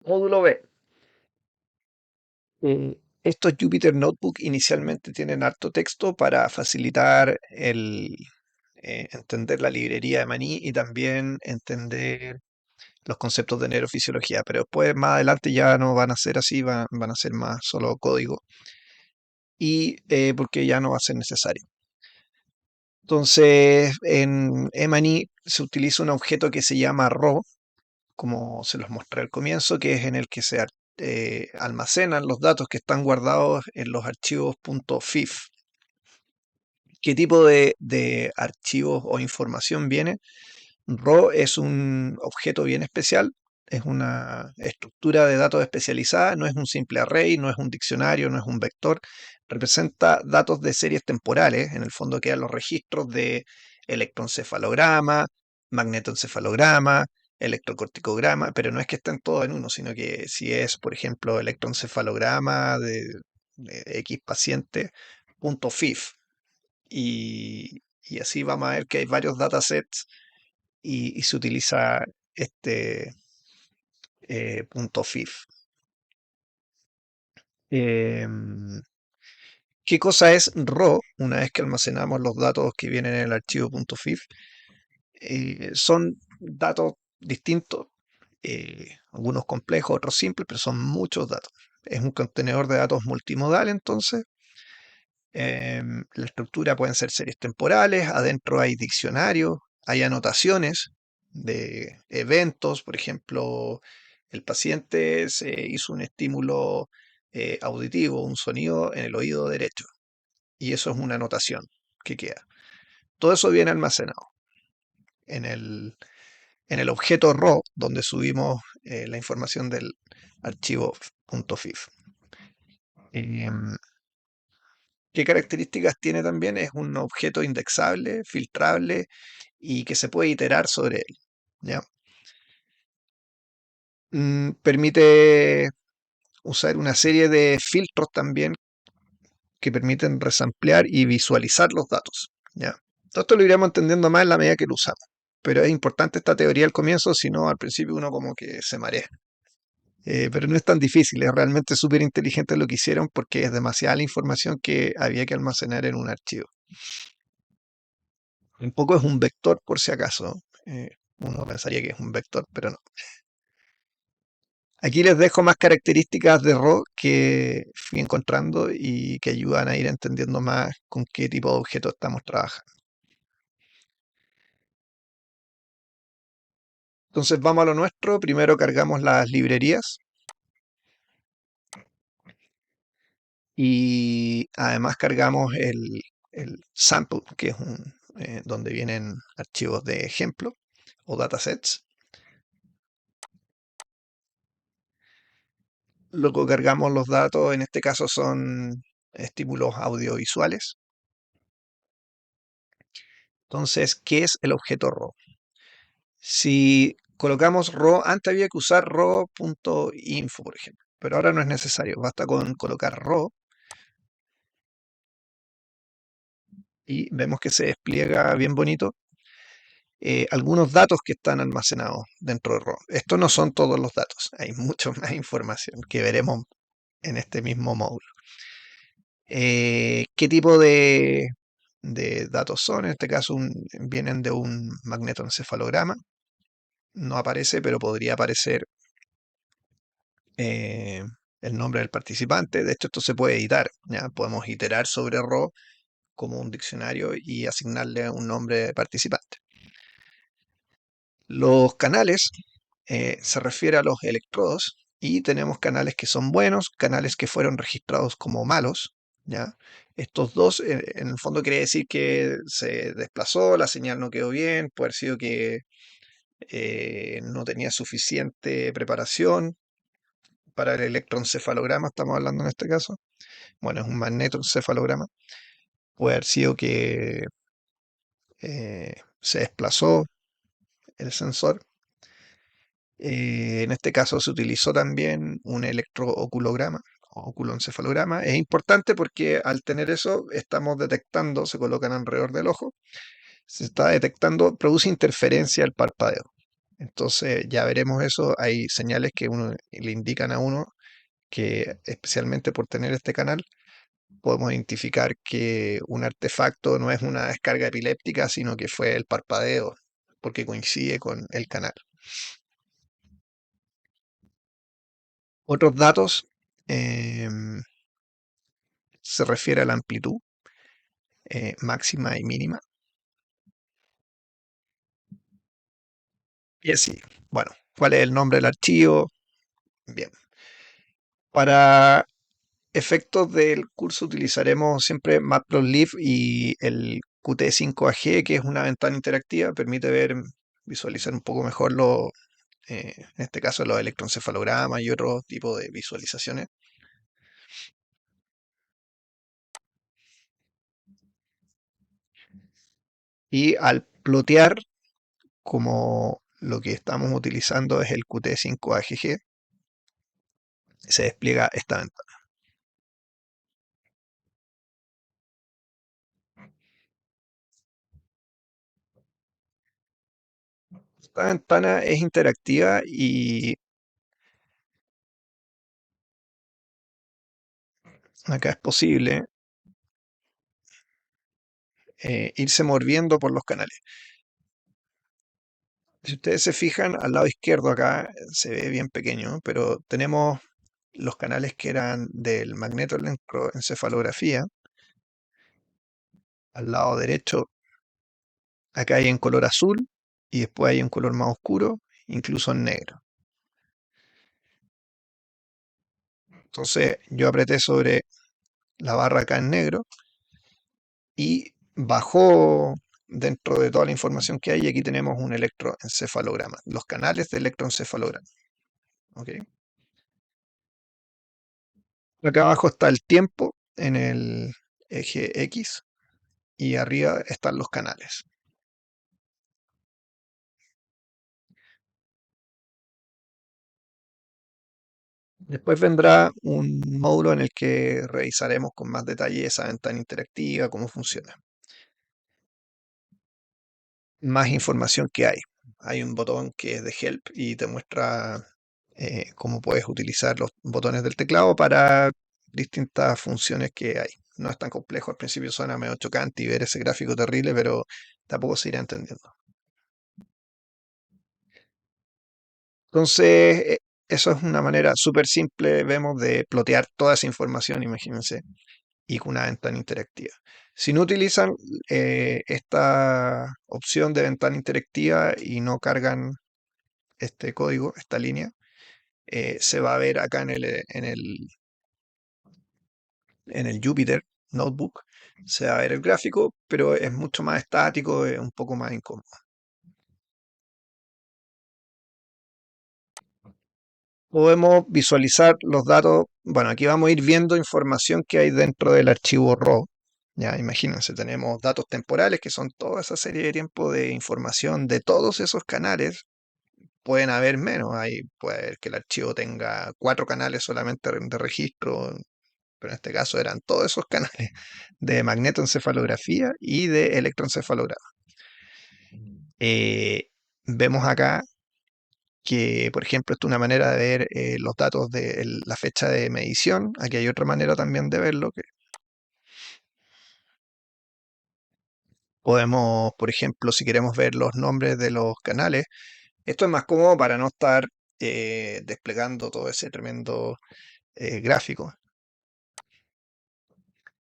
Módulo B. Estos Jupyter Notebook inicialmente tienen harto texto para facilitar el entender la librería de maní y también entender los conceptos de neurofisiología, pero después más adelante ya no van a ser así, van a ser más solo código y porque ya no va a ser necesario. Entonces, en eMani se utiliza un objeto que se llama RAW, como se los mostré al comienzo, que es en el que se almacenan los datos que están guardados en los archivos .fif. ¿Qué tipo de archivos o información viene? RAW es un objeto bien especial, es una estructura de datos especializada, no es un simple array, no es un diccionario, no es un vector, representa datos de series temporales, en el fondo quedan los registros de electroencefalograma, magnetoencefalograma, electrocorticograma, pero no es que estén todos en uno, sino que si es, por ejemplo, electroencefalograma de X paciente, punto .fif, y así vamos a ver que hay varios datasets y se utiliza este punto .fif. Em, ¿Qué cosa es RAW? Una vez que almacenamos los datos que vienen en el archivo .fif, son datos distintos, algunos complejos, otros simples, pero son muchos datos. Es un contenedor de datos multimodal, entonces. La estructura pueden ser series temporales, adentro hay diccionarios, hay anotaciones de eventos, por ejemplo, el paciente se hizo un estímulo auditivo, un sonido en el oído derecho, y eso es una anotación que queda. Todo eso viene almacenado en el objeto RAW, donde subimos la información del archivo .fif. Em, ¿Qué características tiene también? Es un objeto indexable, filtrable y que se puede iterar sobre él. ¿Ya? Permite usar una serie de filtros también que permiten resamplear y visualizar los datos. ¿Ya? Todo esto lo iremos entendiendo más en la medida que lo usamos. Pero es importante esta teoría al comienzo, si no al principio uno como que se marea. Pero no es tan difícil, es realmente súper inteligente lo que hicieron porque es demasiada la información que había que almacenar en un archivo. Un poco es un vector por si acaso. Uno pensaría que es un vector, pero no. Aquí les dejo más características de RAW que fui encontrando y que ayudan a ir entendiendo más con qué tipo de objetos estamos trabajando. Entonces vamos a lo nuestro. Primero cargamos las librerías y además cargamos el sample, que es donde vienen archivos de ejemplo o datasets. Luego cargamos los datos, en este caso son estímulos audiovisuales. Entonces, ¿qué es el objeto RAW? Si colocamos RAW, antes había que usar raw.info, por ejemplo, pero ahora no es necesario, basta con colocar RAW y vemos que se despliega bien bonito algunos datos que están almacenados dentro de RAW. Estos no son todos los datos, hay mucha más información que veremos en este mismo módulo. ¿Qué tipo de datos son? En este caso vienen de un magnetoencefalograma. No aparece, pero podría aparecer eh, el nombre del participante. De hecho, esto se puede editar. ¿Ya? Podemos iterar sobre RAW como un diccionario y asignarle un nombre de participante. Los canales se refiere a los electrodos y tenemos canales que son buenos, canales que fueron registrados como malos. ¿Ya? Estos dos, en el fondo, quiere decir que se desplazó, la señal no quedó bien, puede haber sido que no tenía suficiente preparación para el electroencefalograma, estamos hablando en este caso. Bueno, es un magnetoencefalograma. Puede haber sido que se desplazó el sensor. En este caso se utilizó también un electrooculograma o oculoencefalograma. Es importante porque al tener eso estamos detectando, se colocan alrededor del ojo, se está detectando, produce interferencia al parpadeo. Entonces ya veremos eso. Hay señales que uno le indican a uno que especialmente por tener este canal podemos identificar que un artefacto no es una descarga epiléptica, sino que fue el parpadeo, porque coincide con el canal. Otros datos se refiere a la amplitud máxima y mínima. Y así, bueno, ¿cuál es el nombre del archivo? Bien, para efectos del curso utilizaremos siempre Matplotlib y el Qt5AG, que es una ventana interactiva, permite ver, visualizar un poco mejor en este caso los electroencefalogramas y otro tipo de visualizaciones. Y al plotear, como lo que estamos utilizando es el Qt5AGG, se despliega esta ventana. Esta ventana es interactiva y acá es posible irse moviendo por los canales. Si ustedes se fijan, al lado izquierdo acá se ve bien pequeño, pero tenemos los canales que eran del magnetoelectroencefalografía. Al lado derecho, acá hay en color azul y después hay en color más oscuro, incluso en negro. Entonces yo apreté sobre la barra acá en negro y bajó dentro de toda la información que hay. Aquí tenemos un electroencefalograma, los canales de electroencefalograma. ¿Ok? Acá abajo está el tiempo en el eje X y arriba están los canales. Después vendrá un módulo en el que revisaremos con más detalle esa ventana interactiva, cómo funciona. Más información que hay. Hay un botón que es de Help y te muestra cómo puedes utilizar los botones del teclado para distintas funciones que hay. No es tan complejo, al principio suena medio chocante y ver ese gráfico terrible, pero tampoco se irá entendiendo. Entonces, eso es una manera súper simple, vemos, de plotear toda esa información, imagínense, y con una ventana interactiva. Si no utilizan esta opción de ventana interactiva y no cargan este código, esta línea, se va a ver acá en el Jupyter Notebook, se va a ver el gráfico, pero es mucho más estático, es un poco más incómodo. Podemos visualizar los datos. Bueno, aquí vamos a ir viendo información que hay dentro del archivo RAW. Ya, imagínense, tenemos datos temporales, que son toda esa serie de tiempo de información de todos esos canales. Pueden haber menos, puede haber que el archivo tenga 4 canales solamente de registro, pero en este caso eran todos esos canales de magnetoencefalografía y de electroencefalograma. Eh, Vemos acá que, por ejemplo, esta es una manera de ver los datos de la fecha de medición. Aquí hay otra manera también de verlo, que podemos, por ejemplo, si queremos ver los nombres de los canales, esto es más cómodo para no estar desplegando todo ese tremendo gráfico.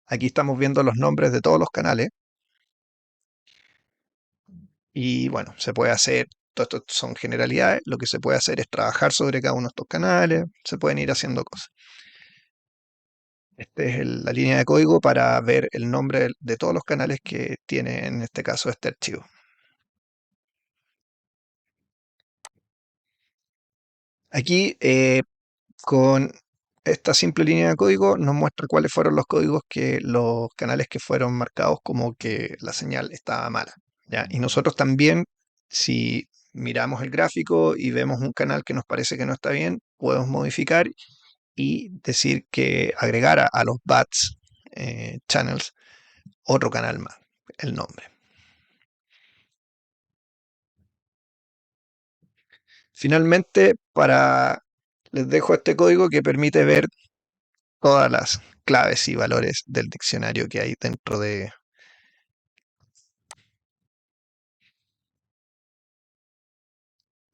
Aquí estamos viendo los nombres de todos los canales y bueno, se puede hacer, todo esto son generalidades, lo que se puede hacer es trabajar sobre cada uno de estos canales, se pueden ir haciendo cosas. Esta es la línea de código para ver el nombre de todos los canales que tiene en este caso este archivo. Aquí con esta simple línea de código nos muestra cuáles fueron los canales que fueron marcados como que la señal estaba mala. ¿Ya? Y nosotros también, si miramos el gráfico y vemos un canal que nos parece que no está bien, podemos modificar y decir que agregar a los BATS channels otro canal más, el nombre. Finalmente, les dejo este código que permite ver todas las claves y valores del diccionario que hay dentro de...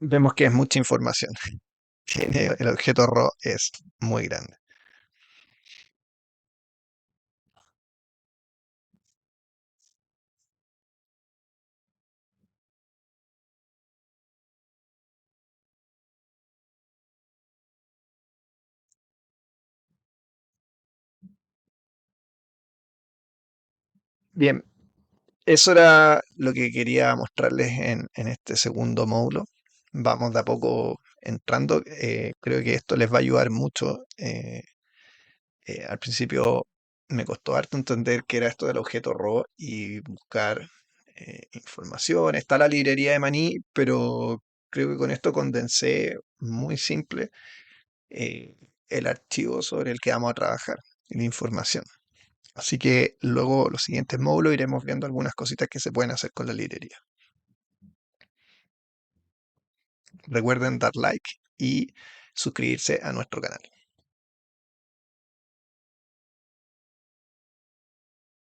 Vemos que es mucha información. El objeto RAW es muy grande. Bien, eso era lo que quería mostrarles en este segundo módulo. Vamos de a poco entrando. Creo que esto les va a ayudar mucho. Al principio me costó harto entender qué era esto del objeto RAW y buscar información. Está la librería de Maní, pero creo que con esto condensé muy simple eh, el archivo sobre el que vamos a trabajar y la información. Así que luego los siguientes módulos iremos viendo algunas cositas que se pueden hacer con la librería. Recuerden dar like y suscribirse a nuestro canal.